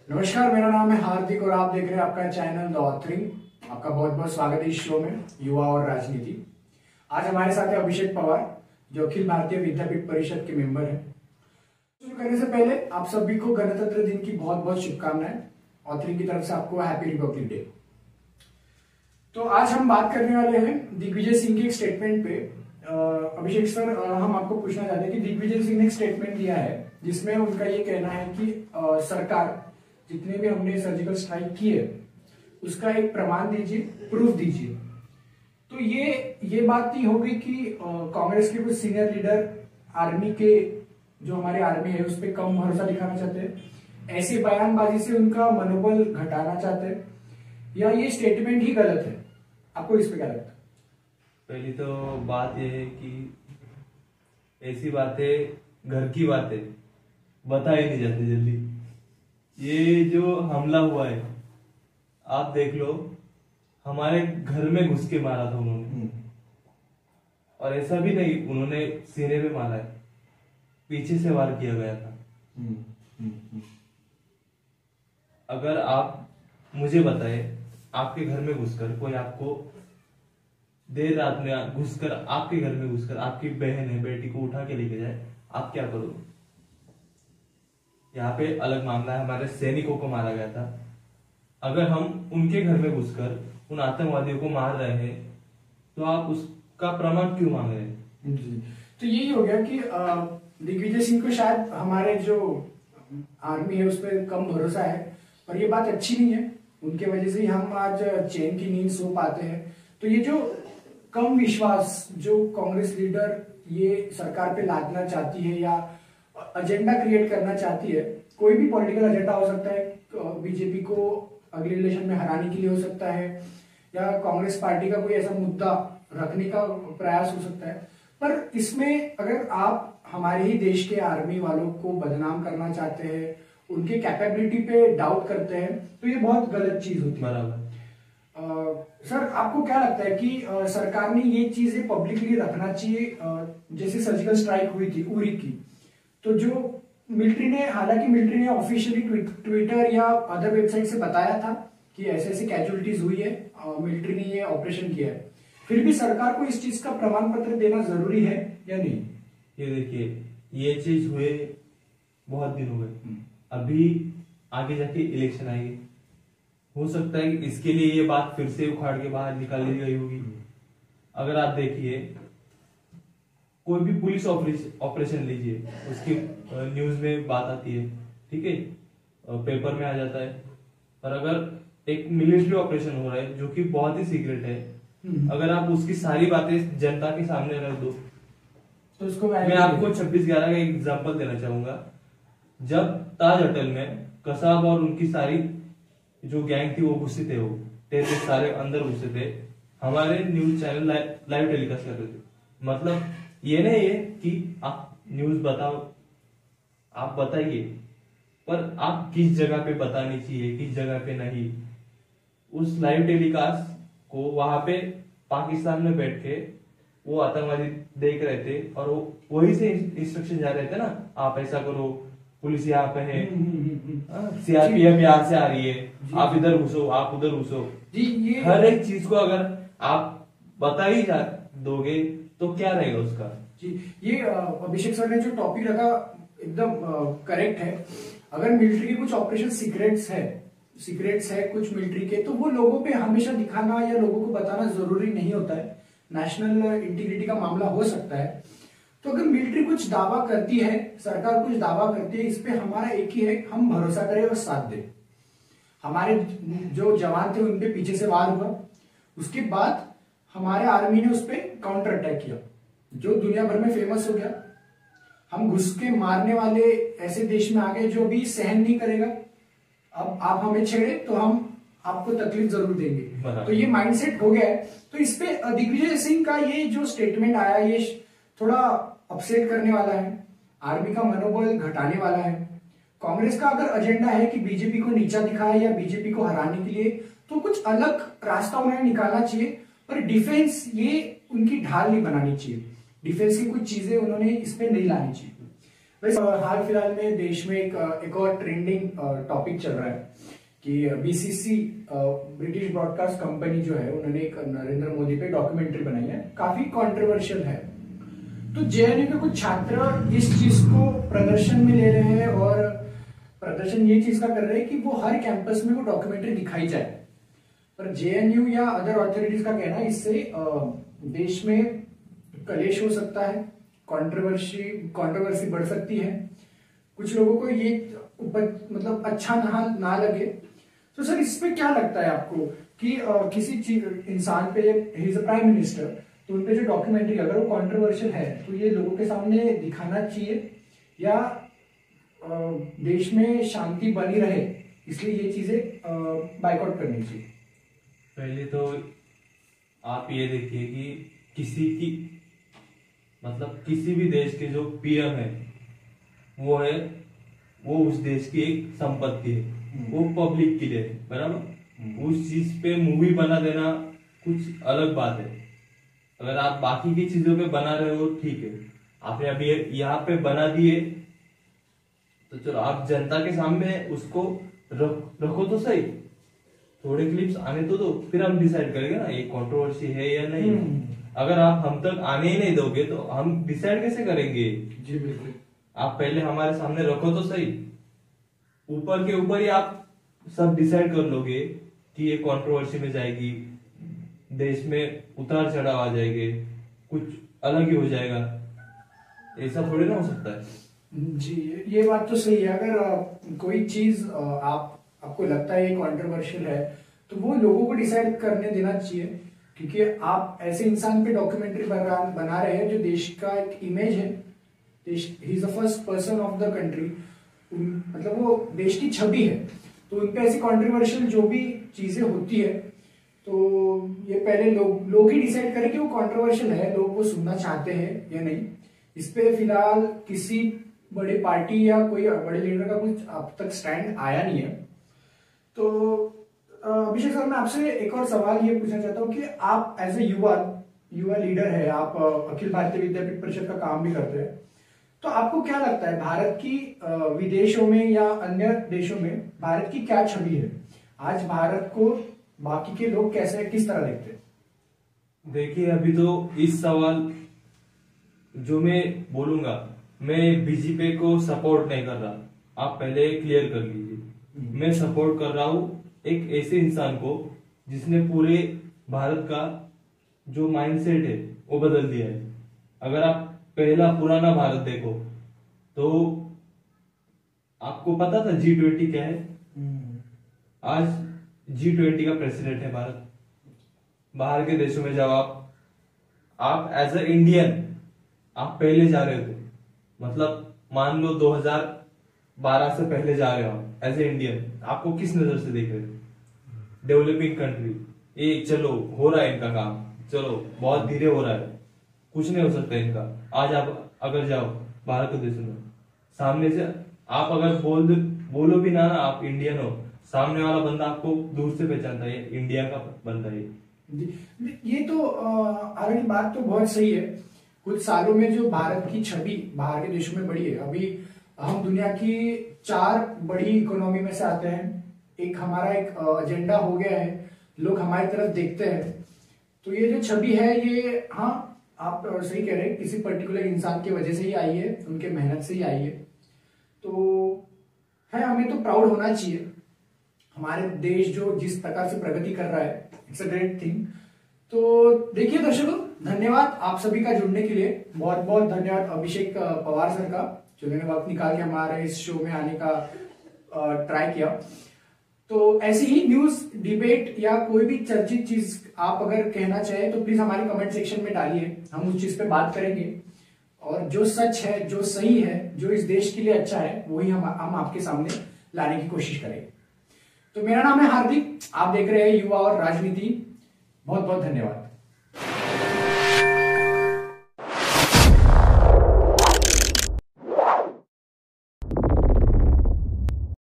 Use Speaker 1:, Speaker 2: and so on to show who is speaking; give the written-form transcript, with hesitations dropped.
Speaker 1: नमस्कार, मेरा नाम है हार्दिक और आप देख रहे हैं आपका चैनल द ऑथरिंग। आपका बहुत बहुत स्वागत है इस शो में युवा और राजनीति। आज हमारे साथ है अभिषेक पवार, जो अखिल भारतीय विद्यापीठ परिषद के मेंबर हैं। शुरू करने से पहले आप सभी को गणतंत्र दिन की बहुत बहुत शुभकामनाएं। ऑथरिंग की तरफ से आपको हैप्पी रिपब्लिक डे। तो आज हम बात करने वाले हैं दिग्विजय सिंह के एक स्टेटमेंट पे। अभिषेक सर, हम आपको पूछना चाहते हैं कि दिग्विजय सिंह ने एक स्टेटमेंट दिया है जिसमें उनका ये कहना है कि सरकार जितने भी हमने सर्जिकल स्ट्राइक की है उसका एक प्रमाण दीजिए, प्रूफ दीजिए। तो ये बात नहीं होगी कि कांग्रेस के कुछ सीनियर लीडर आर्मी के, जो हमारी आर्मी है उस पर कम भरोसा दिखाना चाहते हैं, ऐसी बयानबाजी से उनका मनोबल घटाना चाहते हैं, या ये स्टेटमेंट ही गलत है? आपको इस पे क्या लगता है?
Speaker 2: पहली तो बात यह है कि ऐसी बातें, घर की बातें बताई नहीं जाती जल्दी। ये जो हमला हुआ है, आप देख लो, हमारे घर में घुस के मारा था उन्होंने। और ऐसा भी नहीं उन्होंने सीने पे मारा है, पीछे से वार किया गया था। अगर आप मुझे बताए, आपके घर में घुसकर कोई आपको देर रात में घुसकर आपके घर में घुसकर आपकी बहन है, बेटी को उठा के लेके जाए, आप क्या करोगे? यहाँ पे अलग मामला है, हमारे सैनिकों को मारा गया था। अगर हम उनके घर में घुसकर उन आतंकवादियों को मार रहे हैं तो आप उसका प्रमाण क्यों मांग रहे हैं?
Speaker 1: तो यही हो गया कि दिग्विजय सिंह को शायद हमारे जो आर्मी है उस पर कम भरोसा है, और ये बात अच्छी नहीं है। उनके वजह से ही हम आज चैन की नींद सो पाते हैं। तो ये जो कम विश्वास जो कांग्रेस लीडर ये सरकार पे लादना चाहती है या एजेंडा क्रिएट करना चाहती है, कोई भी पॉलिटिकल एजेंडा हो सकता है, बीजेपी को अगले इलेक्शन में हराने के लिए हो सकता है, या कांग्रेस पार्टी का कोई ऐसा मुद्दा रखने का प्रयास हो सकता है। पर इसमें अगर आप हमारे ही देश के आर्मी वालों को बदनाम करना चाहते हैं, उनके कैपेबिलिटी पे डाउट करते हैं, तो ये बहुत गलत चीज होती है।
Speaker 2: बराबर।
Speaker 1: सर, आपको क्या लगता है कि सरकार ने ये चीजें पब्लिकली रखना चाहिए? जैसे सर्जिकल स्ट्राइक हुई थी उरी की, तो जो मिलिट्री ने, हालांकि मिलिट्री ने ऑफिशियली ट्विटर या अदर वेबसाइट से बताया था कि ऐसे ऐसे कैजुअलिटीज हुई है, मिलिट्री ने ये ऑपरेशन किया है, फिर भी सरकार को इस चीज का प्रमाण पत्र देना जरूरी है या नहीं?
Speaker 2: ये देखिए, ये चीज हुए बहुत दिन हो गए, अभी आगे जाके इलेक्शन आएगी, हो सकता है कि इसके लिए ये बात फिर से उखाड़ के बाहर निकाली गई होगी। अगर आप देखिए, कोई भी पुलिस ऑपरेशन लीजिए, उसकी न्यूज में बात आती है, ठीक है, पेपर में आ जाता है। पर अगर एक मिलिट्री ऑपरेशन हो रहा है जो कि बहुत ही सीक्रेट है, अगर आप उसकी सारी बातें जनता के सामने रख दो,
Speaker 1: तो उसको
Speaker 2: मैं आपको 26/11 का एग्जांपल देना चाहूंगा। जब ताज होटल में कसाब और उनकी सारी जो गैंग थी वो घुसे थे, वो टेररिस्ट सारे अंदर घुसे थे, हमारे न्यूज चैनल लाइव टेलीकास्ट कर रहे थे। मतलब ये नहीं है कि आप न्यूज बताओ, आप बताइए, पर आप किस जगह पे बतानी चाहिए, किस जगह पे नहीं। उस लाइव टेलीकास्ट को वहां पे पाकिस्तान में बैठ के वो आतंकवादी देख रहे थे, और वो वही से इंस्ट्रक्शन जा रहे थे ना, आप ऐसा करो, पुलिस यहाँ पे है, सीआरपीएफ यहाँ से आ रही है, आप इधर घुसो, आप उधर घुसो।
Speaker 1: ये
Speaker 2: हर एक चीज को अगर आप बता ही दोगे तो क्या रहेगा उसका?
Speaker 1: जी, ये अभिषेक सर ने जो टॉपिक रखा एकदम करेक्ट है। अगर मिलिट्री के कुछ ऑपरेशन सीक्रेट्स है कुछ मिलिट्री के, तो वो लोगों पे हमेशा दिखाना या लोगों को बताना जरूरी नहीं होता है। नेशनल इंटीग्रिटी का मामला हो सकता है। तो अगर मिलिट्री कुछ दावा करती है, सरकार कुछ दावा करती है, इस पे हमारा एक ही है, हम भरोसा करें और साथ दें। हमारे जो जवान थे उनपे पीछे से वार हुआ, उसके बाद हमारे आर्मी ने उस पर काउंटर अटैक किया जो दुनिया भर में फेमस हो गया। हम घुस के मारने वाले ऐसे देश में आ गए जो भी सहन नहीं करेगा। अब आप हमें छेड़े तो हम आपको तकलीफ जरूर देंगे। तो ये माइंडसेट हो गया है। तो इस पे दिग्विजय सिंह का ये जो स्टेटमेंट आया, ये थोड़ा अपसेट करने वाला है, आर्मी का मनोबल घटाने वाला है। कांग्रेस का अगर एजेंडा है कि बीजेपी को नीचा दिखाए या बीजेपी को हराने के लिए, तो कुछ अलग रास्ता उन्हें निकालना चाहिए। पर डिफेंस ये उनकी ढाल नहीं बनानी चाहिए, डिफेंस की कुछ चीजें उन्होंने इसमें नहीं लानी चाहिए। वैसे हाल फिलहाल में देश में एक और ट्रेंडिंग टॉपिक चल रहा है कि बीसीसी ब्रिटिश ब्रॉडकास्ट कंपनी जो है उन्होंने एक नरेंद्र मोदी पे डॉक्यूमेंट्री बनाई है, काफी कंट्रोवर्शियल है। तो जेएनयू के कुछ छात्र इस चीज को प्रदर्शन में ले रहे हैं और प्रदर्शन ये चीज का कर रहे हैं कि वो हर कैंपस में वो डॉक्यूमेंट्री दिखाई जाए, पर जेएनयू या अदर अथॉरिटीज का कहना है इससे देश में कलेश हो सकता है, कंट्रोवर्सी बढ़ सकती है, कुछ लोगों को ये मतलब अच्छा ना लगे। तो सर इस पे क्या लगता है आपको कि किसी चीज इंसान पे, he is a prime minister, तो उनपे जो डॉक्यूमेंट्री अगर वो कंट्रोवर्शियल है तो ये लोगों के सामने दिखाना चाहिए या देश में शांति बनी रहे इसलिए ये चीजें बाइकआउट करनी चाहिए?
Speaker 2: पहले तो आप ये देखिए कि किसी भी देश के जो पीएम है वो उस देश की एक संपत्ति है, वो पब्लिक के लिए है, बराबर। उस चीज पे मूवी बना देना कुछ अलग बात है। अगर आप बाकी की चीजों पे बना रहे हो ठीक है, आपने अभी यहाँ पे बना दिए तो चलो आप जनता के सामने उसको रखो तो सही, थोड़े क्लिप्स आने तो दो, फिर हम डिसाइड करेंगे ना ये कंट्रोवर्सी है या नहीं। अगर आप हम तक आने ही नहीं दोगे तो हम डिसाइड कैसे करेंगे?
Speaker 1: जी बिल्कुल।
Speaker 2: आप पहले हमारे सामने रखो तो सही, ऊपर के ऊपर ही आप सब डिसाइड कर लोगे कि ये कंट्रोवर्सी में जाएगी, देश में उतार चढ़ाव आ जाएंगे, कुछ अलग ही हो जाएगा, ऐसा थोड़ी ना हो सकता है।
Speaker 1: जी ये बात तो सही है। अगर कोई चीज आपको लगता है ये कंट्रोवर्शियल है तो वो लोगों को डिसाइड करने देना चाहिए, क्योंकि आप ऐसे इंसान पे डॉक्यूमेंट्री बना रहे हैं जो देश का एक इमेज है, he is the first person of the country, मतलब वो देश की छवि है। तो उन पे ऐसी कंट्रोवर्शियल जो भी चीजें होती है तो ये पहले लोग ही डिसाइड करें कि वो कंट्रोवर्शियल है, लोग वो सुनना चाहते हैं या नहीं। इस पे फिलहाल किसी बड़ी पार्टी या कोई बड़े लीडर का कुछ अब तक स्टैंड आया नहीं है। तो अभिषेक सर मैं आपसे एक और सवाल ये पूछना चाहता हूँ कि आप एज ए युवा लीडर है, आप अखिल भारतीय विद्यापीठ परिषद का काम भी करते हैं, तो आपको क्या लगता है भारत की विदेशों में या अन्य देशों में भारत की क्या छवि है? आज भारत को बाकी के लोग किस तरह देखते हैं?
Speaker 2: देखिए अभी तो इस सवाल जो मैं बोलूंगा, मैं बीजेपी को सपोर्ट नहीं कर रहा, आप पहले क्लियर कर लीजिए। मैं सपोर्ट कर रहा हूं एक ऐसे इंसान को जिसने पूरे भारत का जो माइंडसेट है वो बदल दिया है। अगर आप पहला पुराना भारत देखो तो आपको पता था G20 क्या है? आज G20 का प्रेसिडेंट है भारत। बाहर के देशों में जाओ आप एज ए इंडियन आप पहले जा रहे थे, मतलब मान लो 2012 से पहले जा रहे हो एज ए इंडियन, आपको किस नजर से देख रहे थे? डेवलपिंग कंट्री, ये चलो हो रहा है इनका काम, चलो बहुत धीरे हो रहा है, कुछ नहीं हो सकता इनका। आज आप अगर जाओ बाहर के देशों में, सामने से आप अगर बोलो भी ना आप इंडियन हो, सामने वाला बंदा आपको दूर से पहचानता है इंडिया का बंदा है।
Speaker 1: ये तो आपकी बात तो बहुत सही है। कुछ सालों में जो भारत की छवि बाहर के देशों में बढ़ी है, अभी हम दुनिया की 4 बड़ी इकोनॉमी में से आते हैं, एक हमारा एक एजेंडा हो गया है, लोग हमारी तरफ देखते हैं। तो ये जो छवि है ये, हाँ आप सही कह रहे हैं, किसी पर्टिकुलर इंसान की वजह से ही आई है, उनके मेहनत से ही आई है। तो है, हमें तो प्राउड होना चाहिए। हमारे देश जो जिस प्रकार से प्रगति कर रहा है, इट्स अ ग्रेट थिंग। तो देखिए दर्शकों, धन्यवाद आप सभी का जुड़ने के लिए, बहुत बहुत धन्यवाद अभिषेक पवार सर का, जिन्होंने वक्त निकाल के हमारे इस शो में आने का ट्राई किया। तो ऐसी ही न्यूज, डिबेट या कोई भी चर्चित चीज आप अगर कहना चाहे तो प्लीज हमारे कमेंट सेक्शन में डालिए, हम उस चीज पे बात करेंगे। और जो सच है, जो सही है, जो इस देश के लिए अच्छा है, वही हम आपके सामने लाने की कोशिश करेंगे। तो मेरा नाम है हार्दिक, आप देख रहे हैं युवा और राजनीति। बहुत बहुत धन्यवाद।